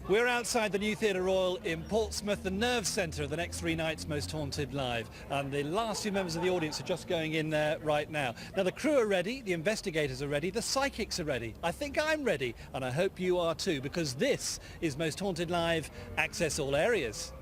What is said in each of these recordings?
We're outside the new Theatre Royal in Portsmouth, the nerve centre of the next 3 nights' Most Haunted Live. And the last few members of the audience are just going in there right now. Now the crew are ready, the investigators are ready, the psychics are ready. I think I'm ready, and I hope you are too, because this is Most Haunted Live, Access All Areas.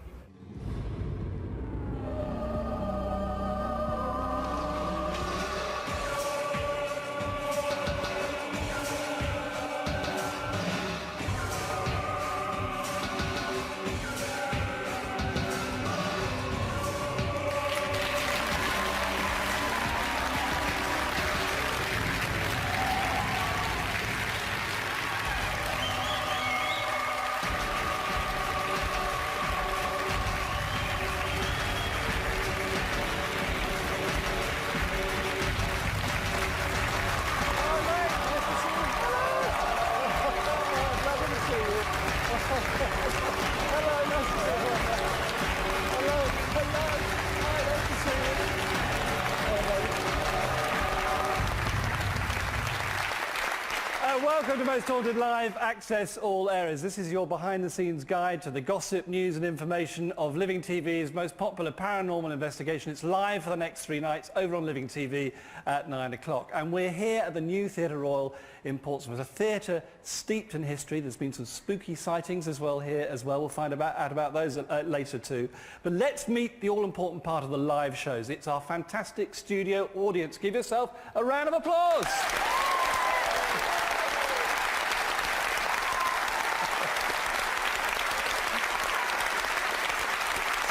Welcome to Most Haunted Live, Access All Areas. This is your behind-the-scenes guide to the gossip, news and information of Living TV's most popular paranormal investigation. It's live for the next 3 nights over on Living TV at 9 o'clock. And we're here at the new Theatre Royal in Portsmouth, a theatre steeped in history. There's been some spooky sightings as well here as well. We'll find out about those later too. But let's meet the all-important part of the live shows. It's our fantastic studio audience. Give yourself a round of applause.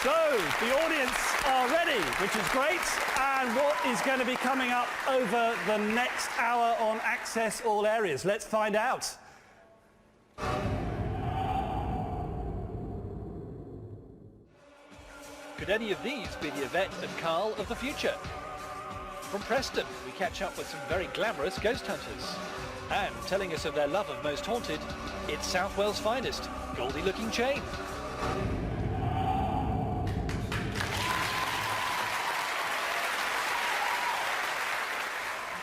So, the audience are ready, which is great, and what is going to be coming up over the next hour on Access All Areas? Let's find out. Could any of these be the Yvette and Carl of the future? From Preston, we catch up with some very glamorous ghost hunters. And telling us of their love of Most Haunted, it's South Wales' finest, Goldie-looking chain.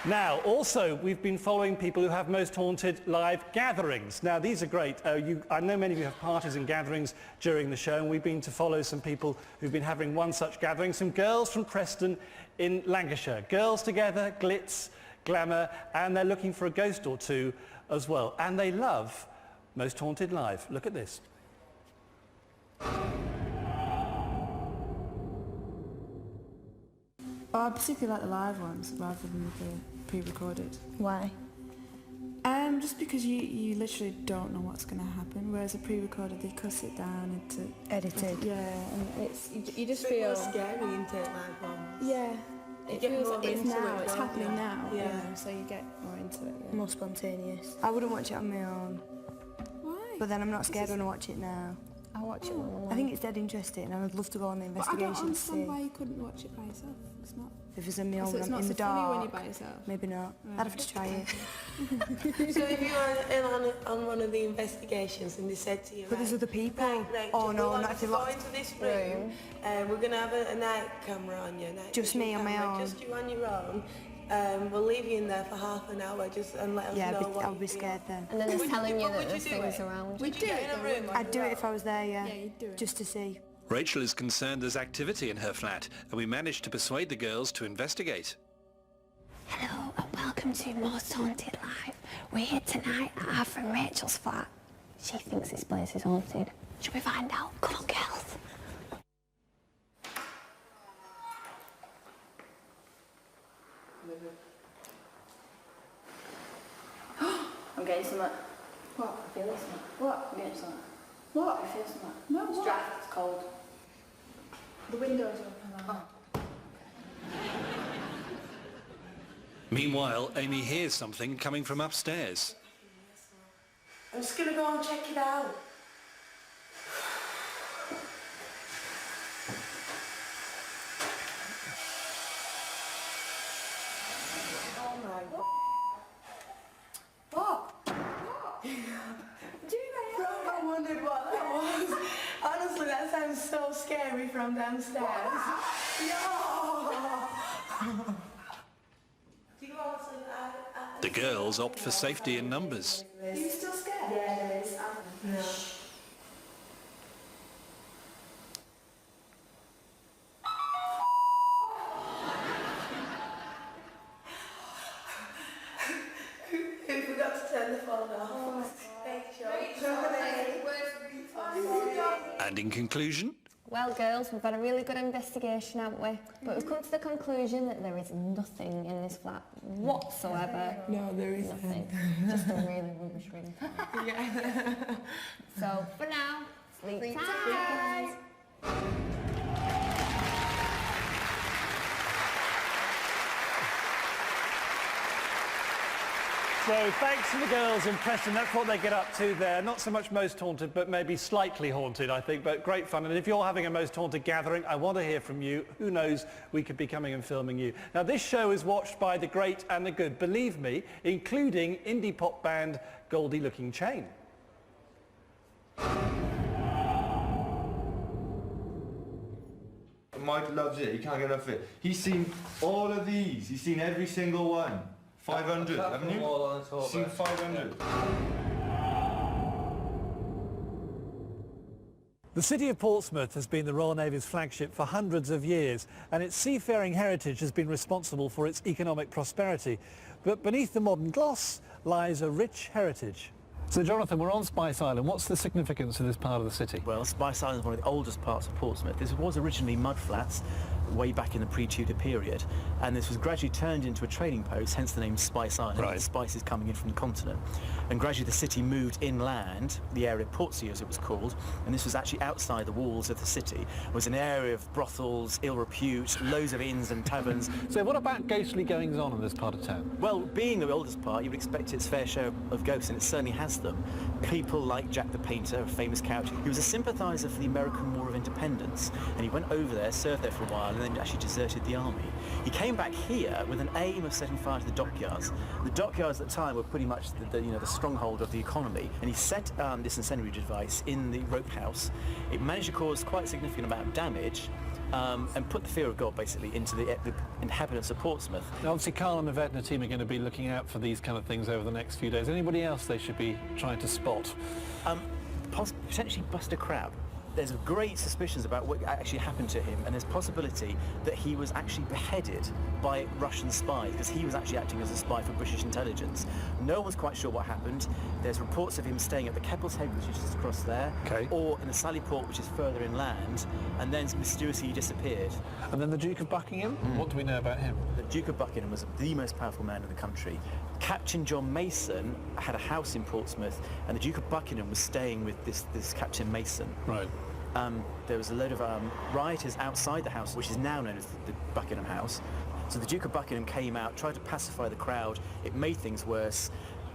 Now, also, we've been following people who have Most Haunted live gatherings. Now, these are great. I know many of you have parties and gatherings during the show, and we've been to follow some people who've been having one such gathering. Some girls from Preston in Lancashire. Girls together, glitz, glamour, and they're looking for a ghost or two as well. And they love Most Haunted live. Look at this. Oh, I particularly like the live ones rather than the pre-recorded. Why? Just because you literally don't know what's going to happen, whereas a pre-recorded they cut it down into Edited. Yeah, and it's you just a bit feel more scary into it, live ones. Yeah, it feels like it's into now. it, It's don't happening you? now. Yeah. You know, so you get more into it. Yeah. More spontaneous. I wouldn't watch it on my own. Why? But then I'm not scared when I watch it now. I watch it on I think it's dead interesting and I'd love to go on the But I don't investigation to understand see. why you couldn't watch it by yourself. It's not. If it's on my own So when it's I'm not in so the funny when dark, you're by yourself. maybe not. Right. I'd have to try it. So if you were in on one of the investigations and they said to you, But there's other people. right, Oh, no, well, not if they go locked into this room, we're going to have a night camera on you. Just me on my camera, own. Just you on your own. We'll leave you in there for half an hour just and let us Yeah, know what I'll you be feel. scared then. And then it's telling you Would that you there's do things it? around. Would you get in a room on I'd do your it if I was there, yeah. Yeah, you'd do it. Just to see. Rachel is concerned there's activity in her flat, and we managed to persuade the girls to investigate. Hello and welcome to Most Haunted Live. We're here tonight at our friend Rachel's flat. She thinks this place is haunted. Should we find out? Come on, girls. I'm getting something. What? I feel something. What? I'm getting something. What? I feel something. No, It's what? draft, it's cold. The windows open. Oh. Meanwhile, Amy hears something coming from upstairs. I'm just going to go and check it out. Oh my God. What? I wondered what that was. Honestly, that sounds so scary from downstairs. No! Do you want to... The girls opt for safety in numbers. Are you still scared? Yeah, there is. No. And in conclusion? Well, girls, we've had a really good investigation, haven't we? But we've come to the conclusion that there is nothing in this flat whatsoever. No, there isn't. Nothing. Just a really rubbish ring. Yeah. So, for now, sleep tight. So thanks to the girls in Preston, that's what they get up to there. Not so much most haunted, but maybe slightly haunted, I think, but great fun. And if you're having a most haunted gathering, I want to hear from you. Who knows, we could be coming and filming you. Now, this show is watched by the great and the good, believe me, including indie pop band Goldie Looking Chain. Mike loves it, he can't get enough of it. He's seen all of these, he's seen every single one. 500, haven't you? He's seen 500. The city of Portsmouth has been the Royal Navy's flagship for hundreds of years, and its seafaring heritage has been responsible for its economic prosperity. But beneath the modern gloss lies a rich heritage. So Jonathan, we're on Spice Island. What's the significance of this part of the city? Well, Spice Island is one of the oldest parts of Portsmouth. This was originally mud flats way back in the pre-Tudor period, and this was gradually turned into a trading post, hence the name Spice Island. Right. The spices coming in from the continent. And gradually the city moved inland, the area of Portsea as it was called, and this was actually outside the walls of the city. It was an area of brothels, ill repute, loads of inns and taverns. So what about ghostly goings-on in this part of town? Well, being the oldest part, you would expect its fair share of ghosts, and it certainly has them. People like Jack the Painter, a famous character. He was a sympathiser for the American War of Independence, and he went over there, served there for a while, and then actually deserted the army. He came back here with an aim of setting fire to the dockyards. The dockyards at the time were pretty much the stronghold of the economy, and he set this incendiary device in the rope house. It managed to cause quite a significant amount of damage, and put the fear of God basically into the inhabitants of Portsmouth. Now, obviously Carl and the Vetna team are going to be looking out for these kind of things over the next few days. Anybody else they should be trying to spot? Potentially Buster Crabbe. There's great suspicions about what actually happened to him, and there's possibility that he was actually beheaded by Russian spies, because he was actually acting as a spy for British intelligence. No one's quite sure what happened. There's reports of him staying at the Keppel's Head, which is just across there, or in the Sallyport, which is further inland, and then mysteriously he disappeared. And then the Duke of Buckingham? What do we know about him? The Duke of Buckingham was the most powerful man in the country. Captain John Mason had a house in Portsmouth, and the Duke of Buckingham was staying with this Captain Mason. Right. There was a load of rioters outside the house, which is now known as the Buckingham House. So the Duke of Buckingham came out, tried to pacify the crowd. It made things worse.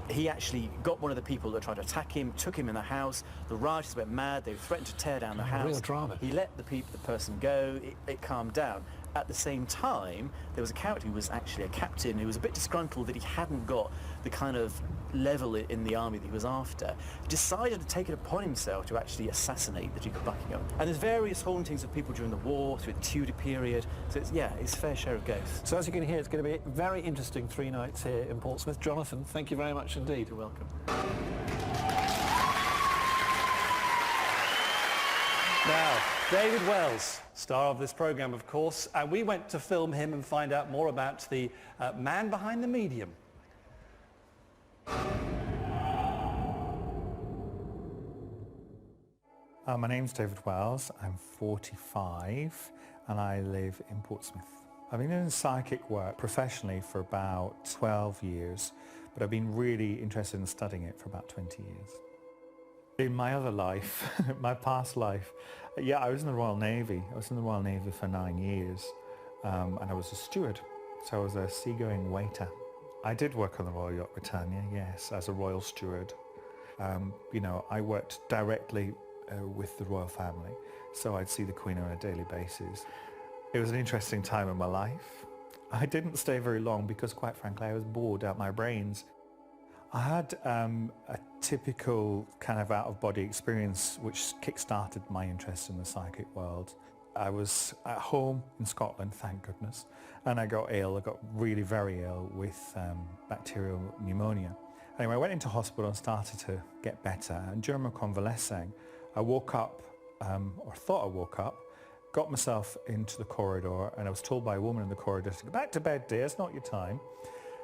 He actually got one of the people that tried to attack him, took him in the house. The rioters went mad. They threatened to tear down the house. Real drama. He let the person go. It calmed down. At the same time, there was a character who was actually a captain who was a bit disgruntled that he hadn't got the kind of level in the army that he was after. He decided to take it upon himself to actually assassinate the Duke of Buckingham. And there's various hauntings of people during the war, through the Tudor period. So it's a fair share of ghosts. So as you can hear, it's going to be a very interesting 3 nights here in Portsmouth. Jonathan, thank you very much indeed. You're welcome. Now, David Wells, star of this programme, of course, and we went to film him and find out more about the man behind the medium. My name's David Wells, I'm 45 and I live in Portsmouth. I've been doing psychic work professionally for about 12 years, but I've been really interested in studying it for about 20 years. In my other life, my past life, yeah, I was in the Royal Navy. I was in the Royal Navy for 9 years, and I was a steward, so I was a seagoing waiter. I did work on the Royal Yacht Britannia, yes, as a royal steward. You know, I worked directly with the royal family, so I'd see the Queen on a daily basis. It was an interesting time in my life. I didn't stay very long because, quite frankly, I was bored out my brains. I had a typical kind of out-of-body experience which kick-started my interest in the psychic world. I was at home in Scotland, thank goodness, and I got ill. I got really very ill with bacterial pneumonia. Anyway, I went into hospital and started to get better, and during my convalescing, I woke up, or thought I woke up, got myself into the corridor, and I was told by a woman in the corridor to go back to bed, dear, it's not your time.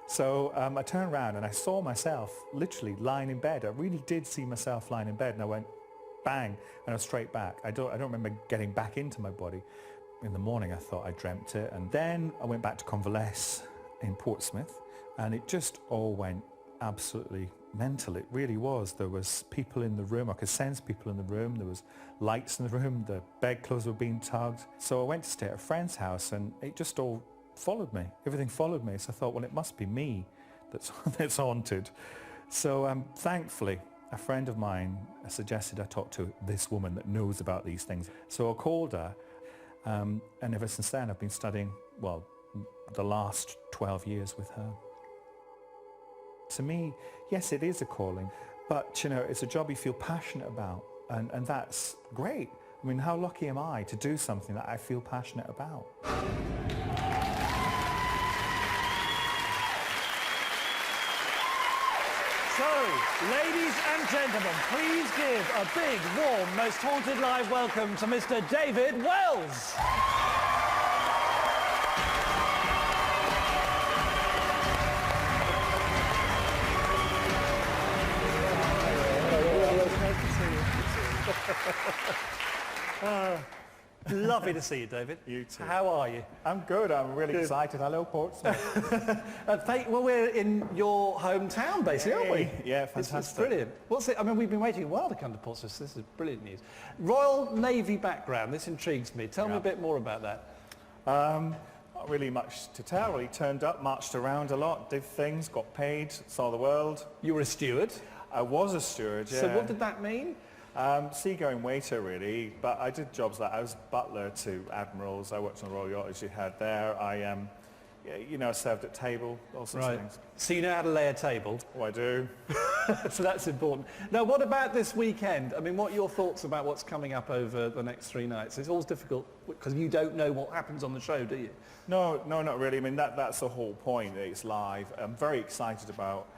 So I turned around and I saw myself literally lying in bed. I really did see myself lying in bed, and I went, bang, and I was straight back. I don't remember getting back into my body. In the morning I thought I dreamt it, and then I went back to convalesce in Portsmouth, and it just all went absolutely mental. It really was. There was people in the room. I could sense people in the room. There was lights in the room. The bedclothes were being tugged. So I went to stay at a friend's house, and it just all followed me. Everything followed me. So I thought, well, it must be me that's haunted. So thankfully, a friend of mine suggested I talk to this woman that knows about these things. So I called her, and ever since then I've been studying, well, the last 12 years with her. To me, yes, it is a calling, but you know, it's a job you feel passionate about, and that's great. I mean, how lucky am I to do something that I feel passionate about? So, ladies and gentlemen, please give a big, warm, most haunted live welcome to Mr. David Wells. Lovely to see you, David. You too. How are you? I'm good. I'm really excited. Hello, Portsmouth. Well, we're in your hometown, basically, aren't we? Yeah, fantastic. It's brilliant. What's it? I mean, we've been waiting a while to come to Portsmouth, so this is brilliant news. Royal Navy background. This intrigues me. Tell me a bit more about that. Not really much to tell. Really turned up, marched around a lot, did things, got paid, saw the world. You were a steward. I was a steward, yeah. So what did that mean? Seagoing waiter, really, but I did jobs like I was butler to admirals. I worked on the Royal Yacht, as you had there. I, you know, served at table, all sorts of things. So you know how to lay a table. Oh, I do. So that's important. Now, what about this weekend? I mean, what are your thoughts about what's coming up over the next 3 nights? It's always difficult because you don't know what happens on the show, do you? No, not really. I mean, that's the whole point. It's live. I'm very excited about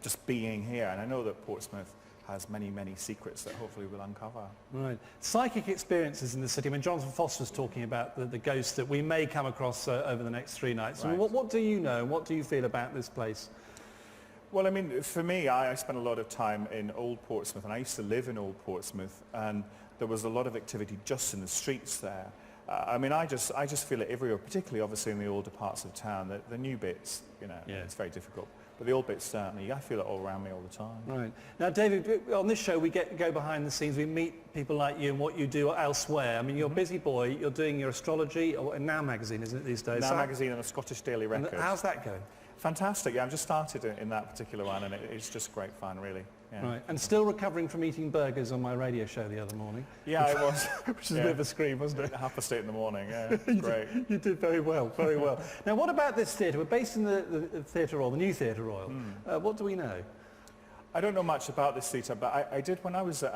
just being here, and I know that Portsmouth has many, many secrets that hopefully we'll uncover. Right. Psychic experiences in the city. I mean, Jonathan Foster's talking about the ghosts that we may come across over the next 3 nights. Right. I mean, what do you know? What do you feel about this place? Well, I mean, for me, I spent a lot of time in Old Portsmouth, and I used to live in Old Portsmouth, and there was a lot of activity just in the streets there. I mean, I just feel it everywhere, particularly obviously in the older parts of town. The new bits, you know, it's very difficult. But the old bits certainly, I feel it all around me all the time. Right. Now, David, on this show we go behind the scenes, we meet people like you and what you do elsewhere. I mean, you're a busy boy, you're doing your astrology, or in Now magazine, isn't it, these days? Now magazine and a Scottish Daily Record. How's that going? Fantastic, yeah, I've just started in that particular one, and it's just great fun, really. Yeah. Right, and still recovering from eating burgers on my radio show the other morning. Yeah, I was. Which is a bit of a scream, wasn't it? 8:30 in the morning, yeah, great. You did very well, very well. Now, what about this theatre? We're based in the Theatre Royal, the new Theatre Royal. What do we know? I don't know much about this theatre, but I did when I was at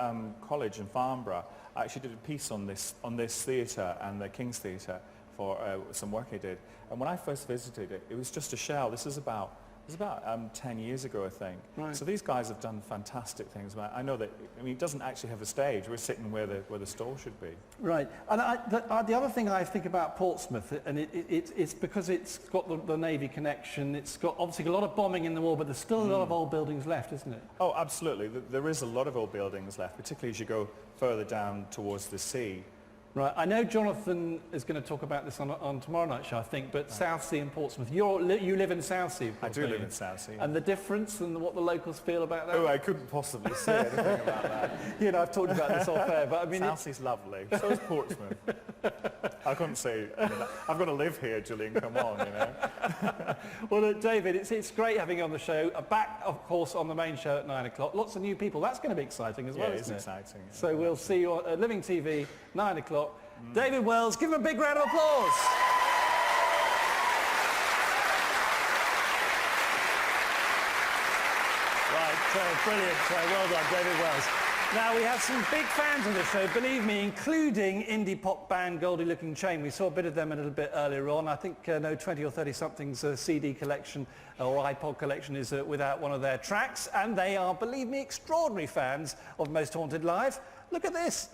college in Farnborough. I actually did a piece on this theatre and the King's Theatre for some work I did. And when I first visited it, it was just a shell. This is about 10 years ago, I think. Right. So these guys have done fantastic things. I know that, I mean, it doesn't actually have a stage. We're sitting where the stall should be. Right. And the other thing I think about Portsmouth, and it's because it's got the Navy connection, it's got obviously a lot of bombing in the war, but there's still a lot of old buildings left, isn't it? Oh, absolutely. There is a lot of old buildings left, particularly as you go further down towards the sea. Right, I know Jonathan is going to talk about this on tomorrow night's show, I think, but Southsea and Portsmouth. You live in Southsea, of course, I do live in Southsea. And the difference and what the locals feel about that? Oh, I couldn't possibly say anything about that. You know, I've talked about this off air, but I mean... Southsea's lovely. So is Portsmouth. I couldn't say... I mean, I've got to live here, Gillian, come on, you know. Well, look, David, it's great having you on the show. Back, of course, on the main show at 9 o'clock. Lots of new people. That's going to be exciting as well, isn't it? Yeah, it is exciting. Yeah. So we'll see you on Living TV, 9 o'clock. David Wells, give him a big round of applause. Right, brilliant. Well done, David Wells. Now, we have some big fans on the show, believe me, including indie pop band Goldie Looking Chain. We saw a bit of them a little bit earlier on. I think no 20 or 30-something's CD collection or iPod collection is without one of their tracks, and they are, believe me, extraordinary fans of Most Haunted Live. Look at this.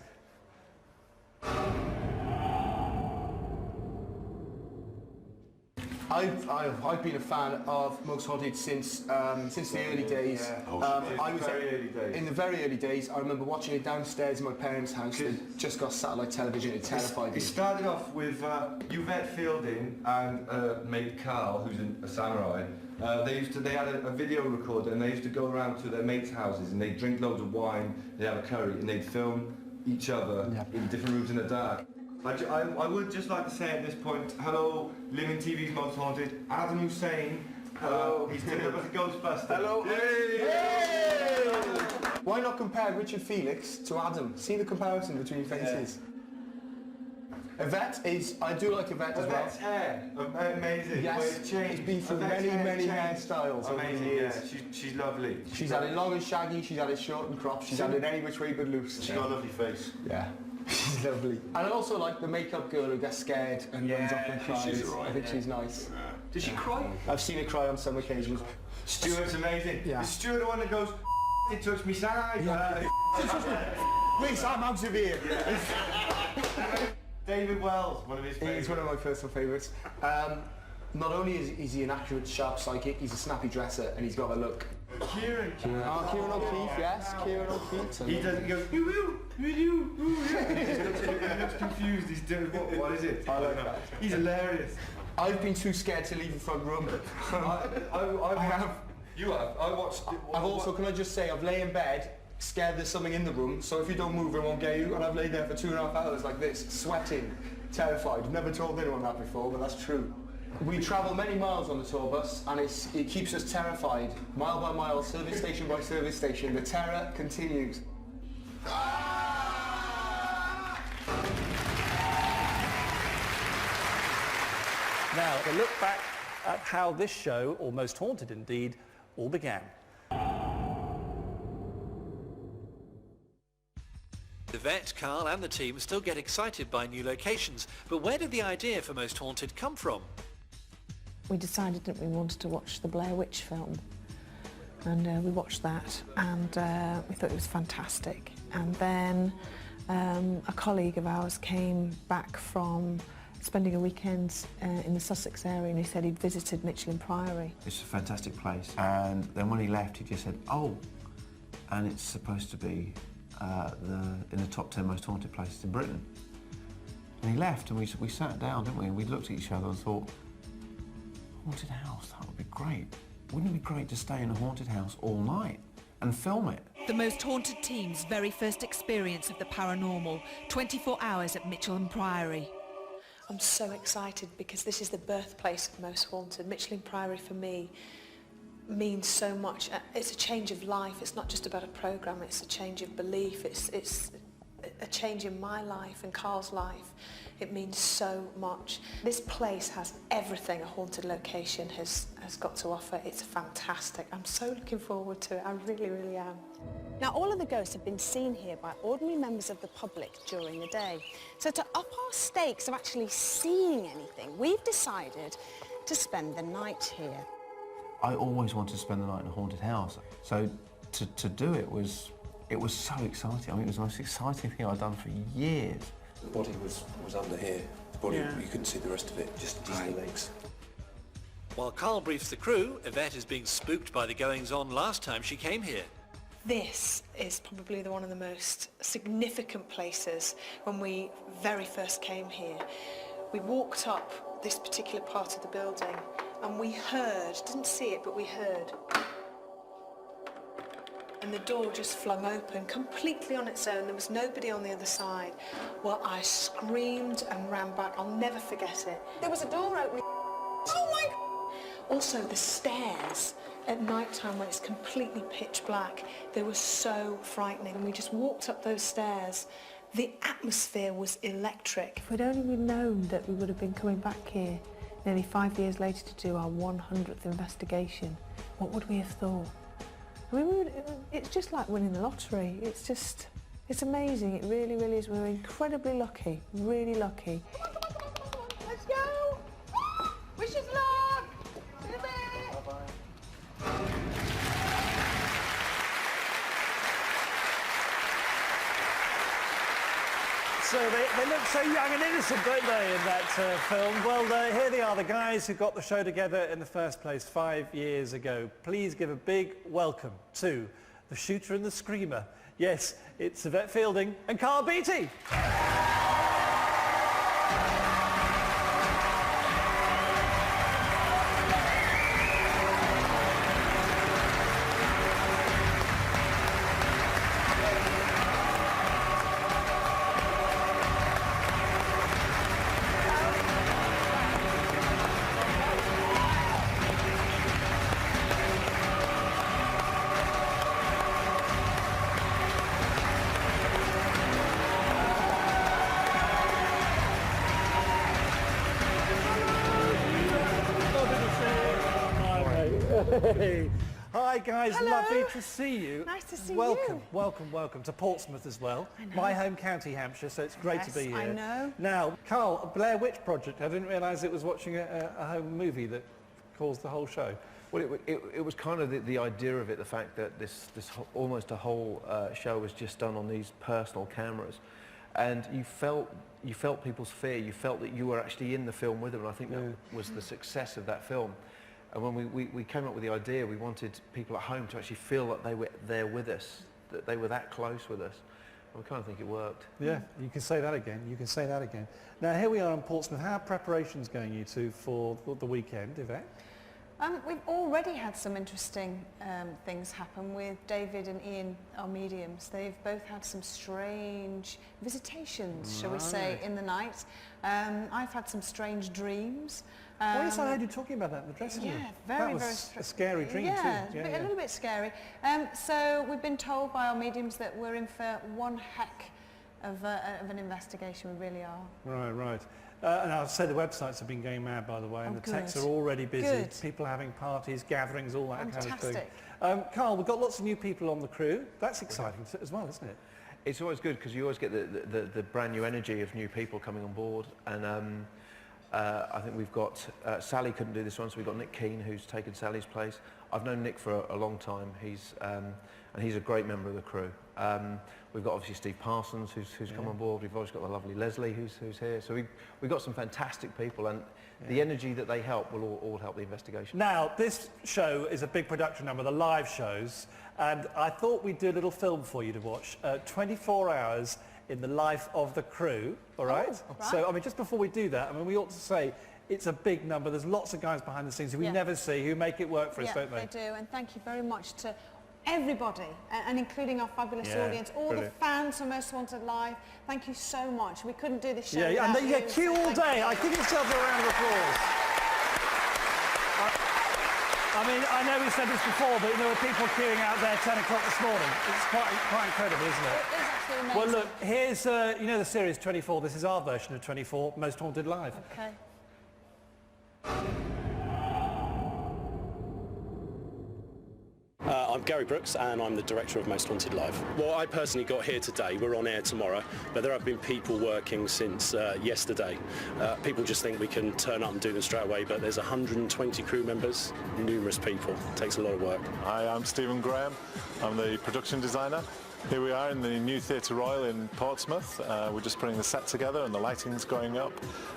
I've been a fan of Most Haunted since the early days. I was very early days. in the very early days. I remember watching it downstairs in my parents' house. They just got satellite television. It terrified me. It started off with Yvette Fielding and mate Carl, who's a samurai. They had a video recorder, and they used to go around to their mates' houses, and they'd drink loads of wine, they'd have a curry, and they'd film each other in different rooms in the dark. I would just like to say at this point, hello, Living TV's Most Haunted, Adam Hussein. Hello. He's turned up as a Ghostbuster. Hello. Yay! Why not compare Richard Felix to Adam? See the comparison between faces. Yvette is, I do like Yvette as well. Yvette's hair, amazing. Yes, it's changed. It's been through many hairstyles over the years. Yeah, she's lovely. She's had it long and shaggy, she's had it short and cropped, she's had it any which way but loose. She's got a lovely face. Yeah. She's lovely. And I also like the makeup girl who gets scared and runs off and cries. She's right. I think she's nice. Does she cry? I've seen her cry on some occasions. Stuart's amazing. Yeah. Is Stuart the one that goes, it touched me side? Reese, I'm out of here. David Wells, one of his favourites. He's one of my personal favourites. Not only is he an accurate, sharp psychic, he's a snappy dresser and he's got a look. Kieran. Kieran O'Keefe, yes, Kieran O'Keefe. He doesn't go, you. He looks confused, he's doing, what is it? I like that. He's hilarious. I've been too scared to leave the front room. I have. You have? I watched... I've also, can I just say, I've lay in bed, scared there's something in the room, so if you don't move, it won't get you, and I've laid there for 2.5 hours like this, sweating, terrified. Never told anyone that before, but that's true. We travel many miles on the tour bus, and it keeps us terrified. Mile by mile, service station by service station, the terror continues. Now, a look back at how this show, or Most Haunted indeed, all began. Yvette, Carl and the team still get excited by new locations, but where did the idea for Most Haunted come from? We decided that we wanted to watch the Blair Witch film, and we watched that, and we thought it was fantastic. And then a colleague of ours came back from spending a weekend in the Sussex area, and he said he'd visited Michelin Priory. It's a fantastic place, and then when he left he just said, oh, and it's supposed to be in the top 10 most haunted places in Britain. And he left, and we sat down, didn't we, and we looked at each other and thought, haunted house, that would be great. Wouldn't it be great to stay in a haunted house all night and film it? The Most Haunted team's very first experience of the paranormal, 24 hours at Michelin Priory. I'm so excited because this is the birthplace of Most Haunted. Michelin Priory for me means so much. It's a change of life. It's not just about a programme, it's a change of belief. It's a change in my life and Carl's life. It means so much. This place has everything a haunted location has got to offer. It's fantastic. I'm so looking forward to it. I really, really am. Now, all of the ghosts have been seen here by ordinary members of the public during the day. So to up our stakes of actually seeing anything, we've decided to spend the night here. I always wanted to spend the night in a haunted house, so to do it was so exciting. I mean, it was the most exciting thing I'd done for years. The body was under here. The body, you couldn't see the rest of it, just the legs. While Carl briefs the crew, Yvette is being spooked by the goings-on last time she came here. This is probably one of the most significant places when we very first came here. We walked up this particular part of the building and we heard, didn't see it, but we heard. And the door just flung open completely on its own. There was nobody on the other side. Well, I screamed and ran back. I'll never forget it. There was a door opening. Oh my God! Also, the stairs at night time when it's completely pitch black, they were so frightening. We just walked up those stairs. The atmosphere was electric. If we'd only known that we would have been coming back here nearly 5 years later to do our 100th investigation, what would we have thought? I mean, it's just like winning the lottery. It's amazing. It really, really is. We're incredibly lucky, really lucky. Let's go! Wish us luck! See you in a bit! Bye-bye. So they look so young and innocent, don't they, in that film? Well, here they are, the guys who got the show together in the first place 5 years ago. Please give a big welcome to the shooter and the screamer. Yes, it's Yvette Fielding and Carl Beattie. Hey. Hi guys, Hello. Lovely to see you. Nice to see welcome, you. Welcome to Portsmouth as well. I know. My home county, Hampshire, so it's great to be here. I know. Now, Carl, a Blair Witch Project. I didn't realise it was watching a home movie that caused the whole show. Well, it was kind of the idea of it, the fact that this almost a whole show was just done on these personal cameras, and you felt people's fear. You felt that you were actually in the film with them, and I think that was the success of that film. And when we came up with the idea, we wanted people at home to actually feel that they were there with us, that they were that close with us. And we kind of think it worked. Yeah, you can say that again. You can say that again. Now, here we are in Portsmouth. How are preparations going, you two, for the weekend, Yvette? We've already had some interesting things happen with David and Ian, our mediums. They've both had some strange visitations, shall we say, in the night. I've had some strange dreams. Yes, I heard you talking about that in the dressing room. Yeah, very a scary dream too. A little bit scary. So we've been told by our mediums that we're in for one heck of an investigation. We really are. Right. And I'll say the websites have been going mad, by the way, and the texts are already busy. Good. People having parties, gatherings, all that Fantastic. kind of thing. Carl, we've got lots of new people on the crew. That's exciting as well, isn't it? It's always good because you always get the brand new energy of new people coming on board, and I think we've got Sally couldn't do this one, so we've got Nick Keane, who's taken Sally's place. I've known Nick for a long time. He's a great member of the crew. We've got obviously Steve Parsons, who's come on board. We've obviously got the lovely Leslie, who's here. So we've got some fantastic people, and the energy that they help will all help the investigation. Now, this show is a big production number, the live shows, and I thought we'd do a little film for you to watch. 24 hours in the life of the crew, all right? So, I mean, just before we do that, I mean, we ought to say it's a big number. There's lots of guys behind the scenes who we never see, who make it work for us, don't they? Yeah, they do, and thank you very much to everybody, and including our fabulous audience, all the fans from Most Wanted Live. Thank you so much. We couldn't do this show without and they queue all day. I give yourself a round of applause. I mean, I know we said this before, but there were people queuing out there 10 o'clock this morning. It's quite incredible, isn't it? It is absolutely amazing. Well, look, here's, you know the series 24. This is our version of 24, Most Haunted Live. Okay. I'm Gary Brooks and I'm the director of Most Haunted Live. Well, I personally got here today. We're on air tomorrow, but there have been people working since yesterday. People just think we can turn up and do them straight away, but there's 120 crew members, numerous people. It takes a lot of work. Hi, I'm Stephen Graham. I'm the production designer. Here we are in the new Theatre Royal in Portsmouth. We're just putting the set together and the lighting's going up,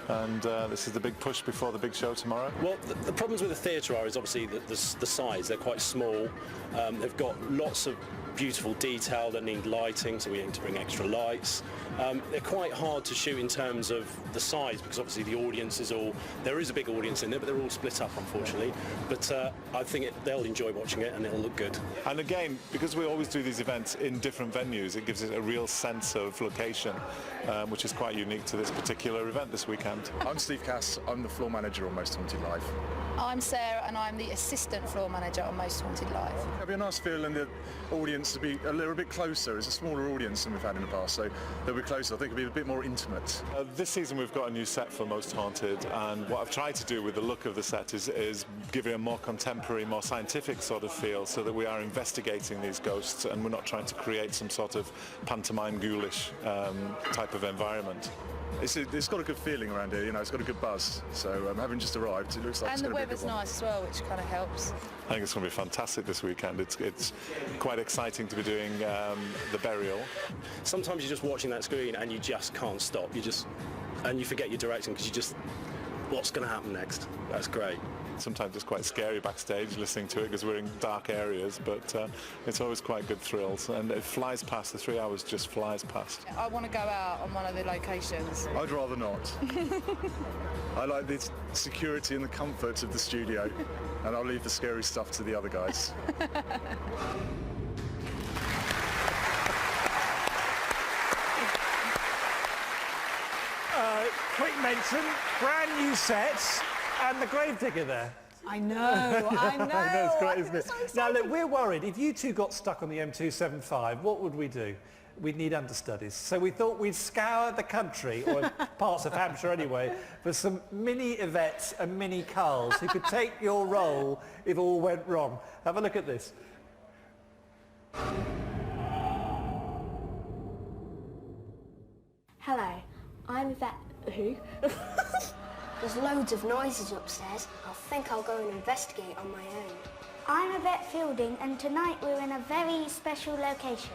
and this is the big push before the big show tomorrow. Well, the problems with the theatre is obviously the size. They're quite small. They've got lots of beautiful detail that need lighting, so we need to bring extra lights. They're quite hard to shoot in terms of the size because obviously the audience is there is a big audience in there, but they're all split up unfortunately. But I think they'll enjoy watching it and it'll look good. And again, because we always do these events in different venues, it gives it a real sense of location, which is quite unique to this particular event this weekend. I'm Steve Cass, I'm the floor manager on Most Haunted Live. I'm Sarah and I'm the assistant floor manager on Most Haunted Live. It'll be a nice feeling the audience to be a little bit closer. It's a smaller audience than we've had in the past, so they'll be closer. I think it'll be a bit more intimate. This season we've got a new set for Most Haunted, and what I've tried to do with the look of the set is give it a more contemporary, more scientific sort of feel, so that we are investigating these ghosts and we're not trying to create some sort of pantomime ghoulish type of environment. It's got a good feeling around here, you know, it's got a good buzz. So having just arrived, it looks like it's going to be a good one. And the weather's nice as well, which kind of helps. I think it's going to be fantastic this weekend. It's quite exciting. exciting to be doing the burial. Sometimes you're just watching that screen and you just can't stop. And you forget your direction because you just, what's going to happen next? That's great. Sometimes it's quite scary backstage listening to it because we're in dark areas, but it's always quite good thrills, and it flies past. The 3 hours just flies past. I want to go out on one of the locations. I'd rather not. I like the security and the comfort of the studio, and I'll leave the scary stuff to the other guys. Quick mention, brand new sets and the gravedigger there. I know, I know. I know, it's great, isn't it? So Now exciting. look, we're worried. If you two got stuck on the M275, what would we do? We'd need understudies. So we thought we'd scour the country, or parts of Hampshire anyway, for some mini Yvettes and mini Carls who could take your role if all went wrong. Have a look at this. Hello, I'm Yvette. Who? There's loads of noises upstairs. I think I'll go and investigate on my own. I'm Yvette Fielding, and tonight we're in a very special location.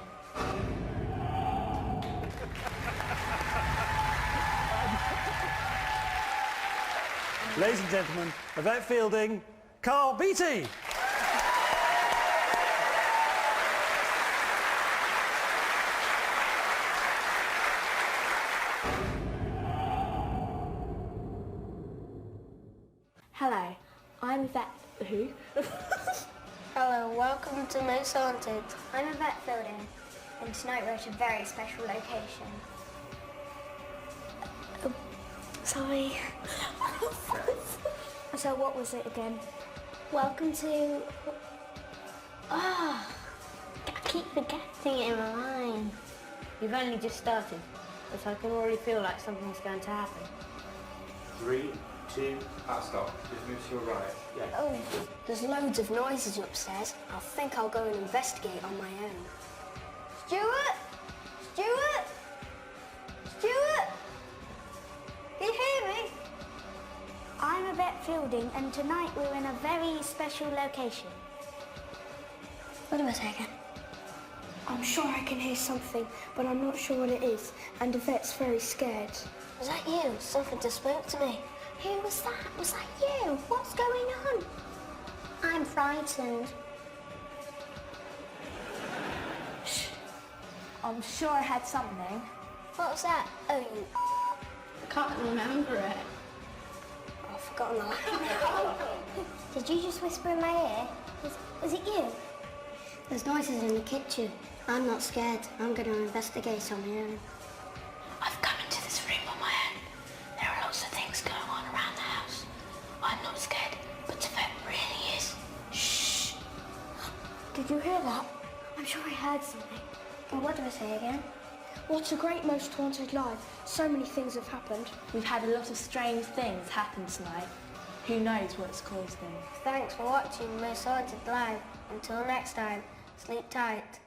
Ladies and gentlemen, Yvette Fielding, Carl Beattie. Hello, I'm Yvette. Who? Hello, welcome to Most Haunted. I'm Yvette Fielding, and tonight we're at a very special location. Sorry. So what was it again? Welcome to... I keep forgetting it in my mind. You've only just started, but I can already feel like something's going to happen. 3, 2, stop. Just move to your right. Yeah. Oh, there's loads of noises upstairs. I think I'll go and investigate on my own. Stuart! Stuart! Stuart! Can you hear me? I'm Yvette Fielding, and tonight we're in a very special location. What do I say again? I'm sure I can hear something, but I'm not sure what it is, and Yvette's very scared. Was that you? Something just spoke to me. Who was that? Was that you? What's going on? I'm frightened. Shh. I'm sure I had something. What was that? Oh, you... I can't remember it. I've forgotten the line. Did you just whisper in my ear? Was it you? There's noises in the kitchen. I'm not scared. I'm going to investigate on my own. I've come into this room on my own. There are lots of things going on around the house. I'm not scared, but Yvette really is. Shh. Did you hear that? I'm sure I heard something. And what did I say again? What a great Most Haunted Live. So many things have happened. We've had a lot of strange things happen tonight. Who knows what's caused them? Thanks for watching Most Haunted Live. Until next time, sleep tight.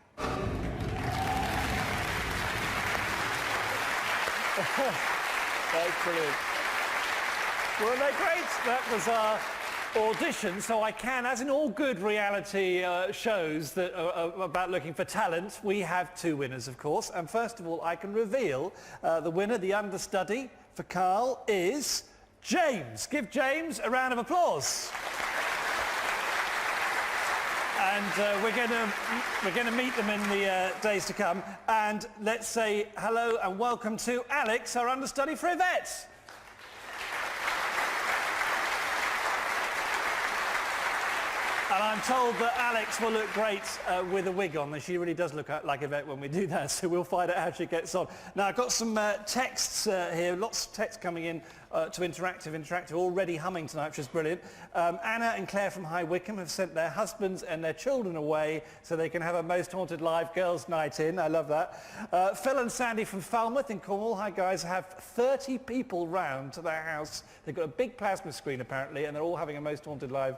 That's brilliant. Well, they're great. That was our audition, so I can, as in all good reality shows that are about looking for talent, we have two winners, of course. And first of all, I can reveal the winner, the understudy for Carl, is James. Give James a round of applause. And we're going to meet them in the days to come. And let's say hello and welcome to Alex, our understudy for Yvette. And I'm told that Alex will look great with a wig on. She really does look like Yvette when we do that, so we'll find out how she gets on. Now, I've got some texts here, lots of texts coming in to Interactive, already humming tonight, which is brilliant. Anna and Claire from High Wycombe have sent their husbands and their children away so they can have a Most Haunted Live girls' night in. I love that. Phil and Sandy from Falmouth in Cornwall. Hi, guys. Have 30 people round to their house. They've got a big plasma screen, apparently, and they're all having a Most Haunted Live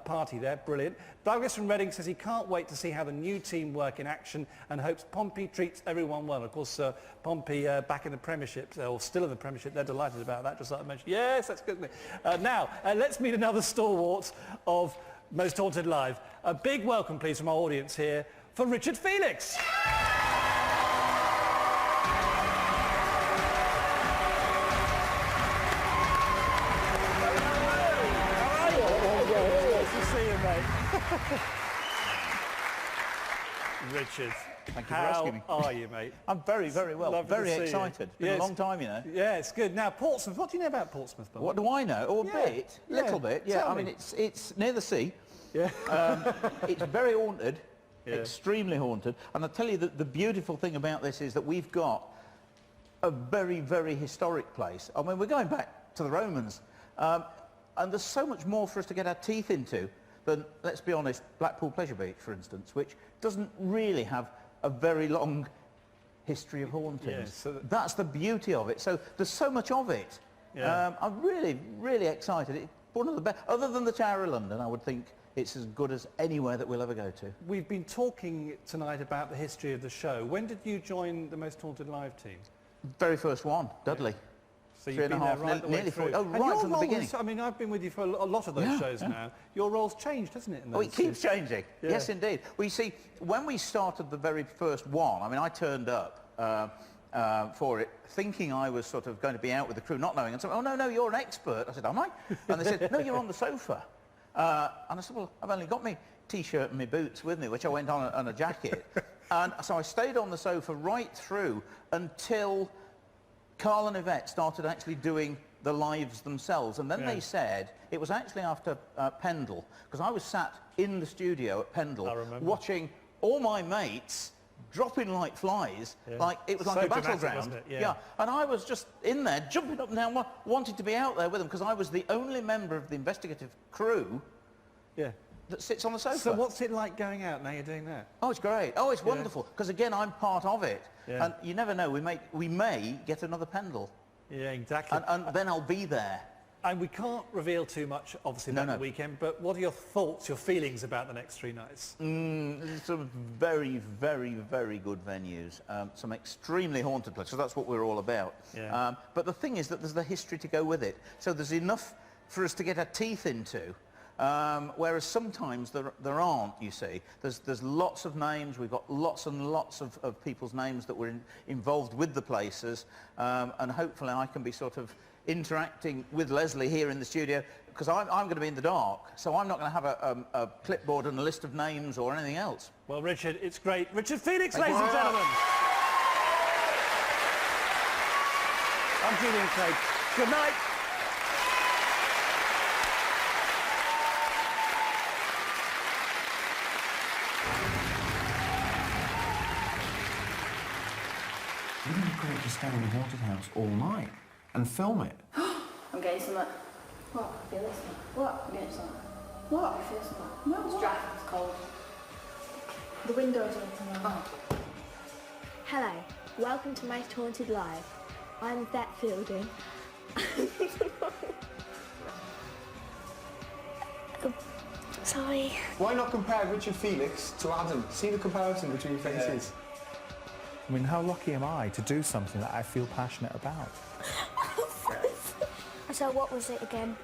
party there. Brilliant. Douglas from Reading says he can't wait to see how the new team work in action and hopes Pompey treats everyone well. Of course, Pompey back in the Premiership, or still in the Premiership. They're delighted about that, just like I mentioned. Yes, that's good. Now, let's meet another stalwart of Most Haunted Live. A big welcome, please, from our audience here for Richard Felix. Richard, thank you for asking me. How are you, mate? I'm very, very well. Lovely Very to see excited. you. Been a long time, you know. Yeah, it's good. Now, Portsmouth. What do you know about Portsmouth? Bob? What do I know? Oh, a bit, little bit. Yeah, I mean, it's near the sea. Yeah. It's very haunted, extremely haunted. And I tell you that the beautiful thing about this is that we've got a very, very historic place. I mean, we're going back to the Romans, and there's so much more for us to get our teeth into than, let's be honest, Blackpool Pleasure Beach, for instance, which doesn't really have a very long history of hauntings. So that's the beauty of it. So there's so much of it. Yeah. I'm really, really excited. It's one of the best, other than the Tower of London, I would think it's as good as anywhere that we'll ever go to. We've been talking tonight about the history of the show. When did you join the Most Haunted Live team? Very first one, Dudley. So you've been there right the way nearly through. 40. Oh, And right your from the role beginning. I mean, I've been with you for a lot of those shows now. Your role's changed, hasn't it? In Oh, those it keeps seasons? changing. Yeah. Yes, indeed. Well, you see, when we started the very first one, I mean, I turned up for it thinking I was sort of going to be out with the crew, not knowing. And so, oh, no, you're an expert. I said, am I? And they said, no, you're on the sofa. And I said, well, I've only got my T-shirt and my boots with me, which I went on a jacket. And so I stayed on the sofa right through until Carl and Yvette started actually doing the lives themselves, and then they said it was actually after Pendle, because I was sat in the studio at Pendle watching all my mates dropping like flies, like it was like a battleground. Wasn't it? Yeah. And I was just in there jumping up and down, wanting to be out there with them, because I was the only member of the investigative crew that sits on the sofa. So what's it like going out now you're doing that? Oh, it's great. Oh, it's wonderful, because again, I'm part of it. Yeah. And you never know, we may get another Pendle. Yeah, exactly. And then I'll be there. And we can't reveal too much, obviously, about the weekend, but what are your thoughts, your feelings about the next 3 nights? Some very, very, very good venues. Some extremely haunted places, so that's what we're all about. Yeah. But the thing is that there's the history to go with it. So there's enough for us to get our teeth into. Whereas sometimes there aren't, you see. There's lots of names, we've got lots and lots of people's names that were involved with the places, and hopefully I can be sort of interacting with Leslie here in the studio, because I'm going to be in the dark, so I'm not going to have a clipboard and a list of names or anything else. Well, Richard, it's great. Richard Felix, Thank ladies you and very gentlemen. I'm Julian Craig. Good night. Wouldn't it be great to stay in a haunted house all night and film it? I'm getting something. What? I feel this one. What? I'm getting something. What? I feel something. No, it's dry, it's cold. The window's open now. Oh. Hello, welcome to Most Haunted Live. I'm Yvette Fielding. Sorry. Why not compare Richard Felix to Adam? See the comparison between faces. I mean, how lucky am I to do something that I feel passionate about? So what was it again?